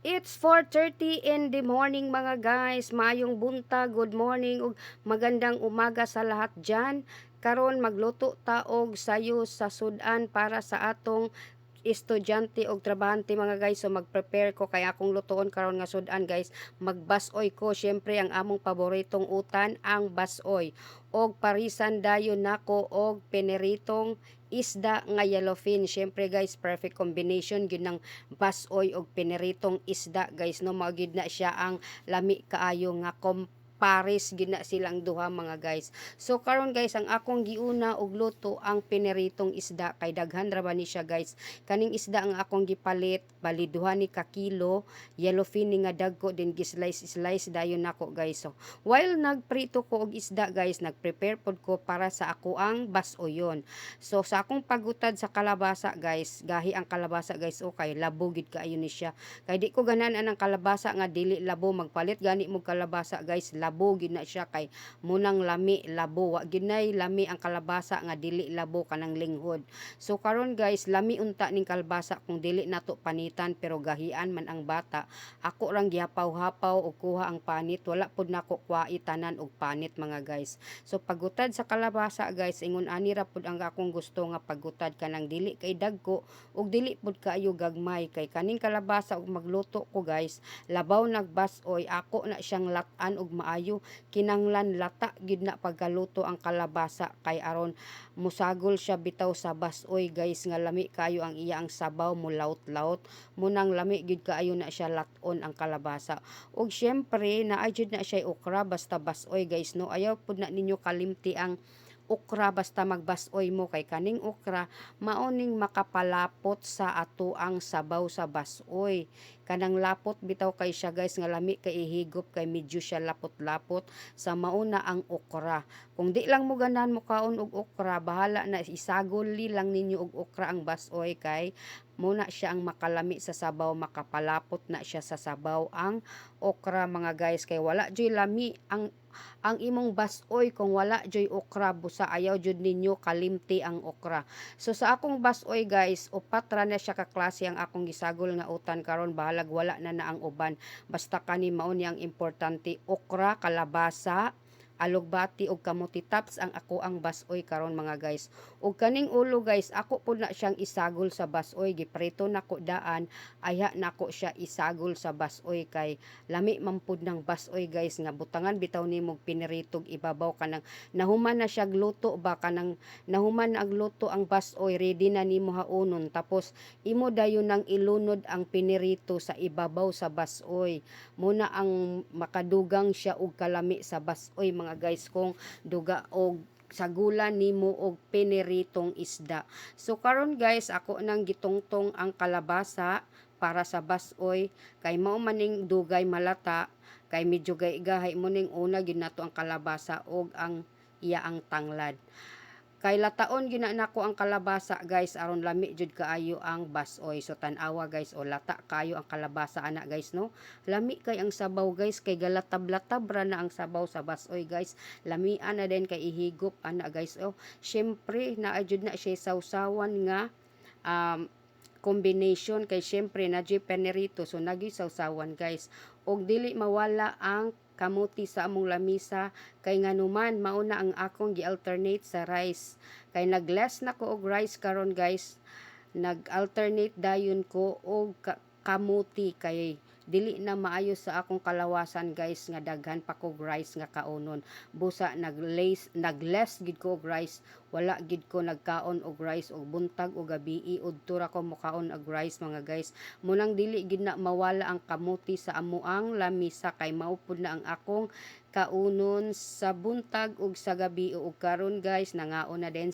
It's 4:30 in the morning mga guys. Maayong buntag, good morning ug magandang umaga sa lahat diyan. Karon magluto ta og sayo sa sudan para sa atong estudyante og trabahante mga guys. So mag-prepare ko kay akong lutoon karon nga sudan guys. Magbasoy ko syempre ang among paboritong utan ang basoy. Og parisan dayon nako og peneritong isda nga yellowfin. Syempre guys, perfect combination gyud ng basoy og peneritong isda guys, no, mao gyud na siya ang lami kaayo nga Paris gina silang duha mga guys. So karon guys, ang akong giuna og luto ang pineritong isda kay daghan ra ba ni siya guys. Kaning isda ang akong gipalit bali duha ni ka kilo yellowfin ni nga dagko din gi-slice dayon nako guys. So while nagprito ko og isda guys, nagprepare pod ko para sa ako ang basoyon. So sa akong pagutad sa kalabasa guys, gahi ang kalabasa guys, okay labo gid kaayo ni siya. Kay di ko ganan anang kalabasa nga dili labo, magpalit gani mo kalabasa guys, labo gid na siya kay munang lami labo, wa gid nay lami ang kalabasa nga dili labo kanang linghod. So karon guys, lami unta ning kalabasa kung dili nato panitan, pero gahian man ang bata. Ako rang gihapaw-hapaw og kuha ang panit, wala pud nako kuwai tanan og panit mga guys. So pagutad sa kalabasa guys, ingon ani ra pud ang akong gusto nga pagutad kanang dili kay dagko ug dili pud kaayo gagmay. Kay kaning kalabasa ug magluto ko guys, labaw nagbasoy, ako na siyang latan og maayo. Kinanglan lata gid na pagkaluto ang kalabasa kay aron musagol siya bitaw sa basoy guys, nga lami kaayo ang iya ang sabaw mo laut-laut. Munang lami gid kaayo na siya laton ang kalabasa. Og syempre naa jud na siya okra basta basoy guys, no. Ayaw pud na ninyo kalimti ang okra basta magbasoy mo, kay kaning okra maoning makapalapot sa ato ang sabaw sa basoy. Kanang lapot bitaw kay siya guys, nga lami kay ihigop kay medyo siya lapot-lapot sa mauna ang okra. Kung di lang mo ganan mo kaon og okra, bahala na, isagoli lang ninyo og okra ang basoy kay muna siya ang makalami sa sabaw, makapalapot na siya sa sabaw ang okra mga guys. Kay wala joy lami ang imong basoy kung wala joy okra, busa ayaw jud ninyo kalimti ang okra. So sa akong basoy guys, upat ra na siya ka klase ang akong gisagol nga utan karon, bahalag wala na ang uban. Basta kani mao ni ang importante, okra, kalabasa, alugbati ug kamuti tops ang ako ang basoy karon mga guys. Ug kaning ulo guys, ako pud na siyang isagol sa basoy, giprito nako daan, aya nako siya isagol sa basoy kay lami man pud ng basoy guys, nga butangan bitaw nimo piniritog ibabaw kanang nahuman na siya gluto ba, kanang nahuman na agluto ang basoy, ready na nimo haunon, tapos imo dayon nang ilunod ang pinirito sa ibabaw sa basoy. Muna ang makadugang siya og kalami sa basoy mga guys, kung duga og sagulan nimo og piniritong isda. So karon guys, ako nang gitungtong ang kalabasa para sa basoy kay mao maning dugay malata, kay medyo gahi mo ning una gyud nato ang kalabasa og ang iya ang tanglad. Kay lataon gina nako ang kalabasa guys, aron lami jud kaayo ang basoy. So tan-awa guys, o lata kayo ang kalabasa ana guys, no. Lami kay ang sabaw guys, kay galatab-latab ra na ang sabaw sa basoy guys. Lamian na din kay ihigop ana guys. Oh, syempre naa jud na siya sawsawan nga combination, kay syempre na penerito, so nagi sawsawan guys. Og dili mawala ang kamuti sa among lamisa, kay nganuman mauna ang akong gi-alternate sa rice. Kay nagless na ko og rice karon guys, nag-alternate dayon ko og kamuti kay dili na maayo sa akong kalawasan guys, nga daghan pa ko rice nga kaunon. Busa nagless gid ko og rice, wala gid ko nagkaon og rice og buntag o gabi, udto ra ko mokaon og rice mga guys. Munang dili gid na mawala ang kamuti sa amuang lamisa, kay mao pud na ang akong kaunon sa buntag ug sa gabi. Ug karon guys, nangaon na din